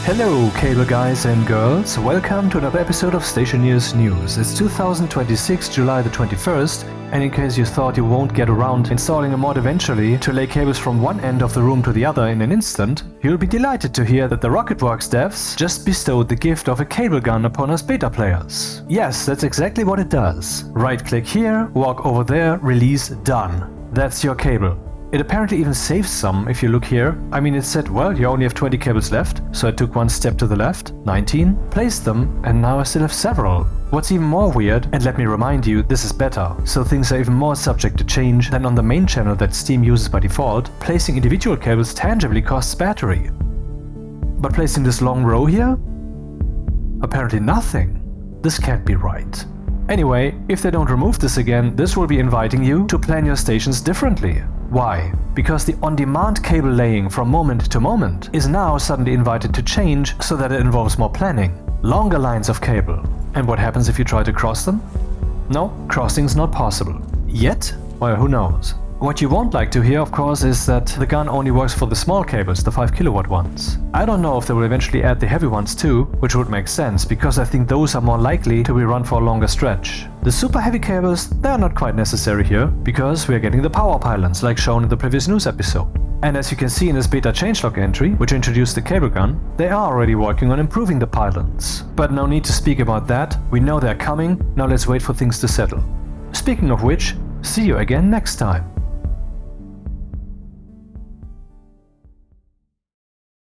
Hello cable guys and girls, welcome to another episode of Stationeers News. It's 2026, July the 21st, and in case you thought you won't get around installing a mod eventually to lay cables from one end of the room to the other in an instant, you'll be delighted to hear that the Rocketworks devs just bestowed the gift of a cable gun upon us beta players. Yes, that's exactly what it does. Right click here, walk over there, release, done. That's your cable. It apparently even saves some if you look here. I mean, it said, well, you only have 20 cables left, so I took one step to the left, 19, placed them, and now I still have several. What's even more weird, and let me remind you, this is beta, so things are even more subject to change than on the main channel that Steam uses by default, placing individual cables tangibly costs battery. But placing this long row here? Apparently nothing. This can't be right. Anyway, if they don't remove this again, this will be inviting you to plan your stations differently. Why? Because the on-demand cable laying from moment to moment is now suddenly invited to change so that it involves more planning. Longer lines of cable. And what happens if you try to cross them? No, crossing's not possible. Yet? Well, who knows? What you won't like to hear, of course, is that the gun only works for the small cables, the 5 kilowatt ones. I don't know if they will eventually add the heavy ones too, which would make sense, because I think those are more likely to be run for a longer stretch. The super heavy cables, they are not quite necessary here, because we are getting the power pylons, like shown in the previous news episode. And as you can see in this beta changelog entry, which introduced the cable gun, they are already working on improving the pylons. But no need to speak about that, we know they're coming, now let's wait for things to settle. Speaking of which, see you again next time.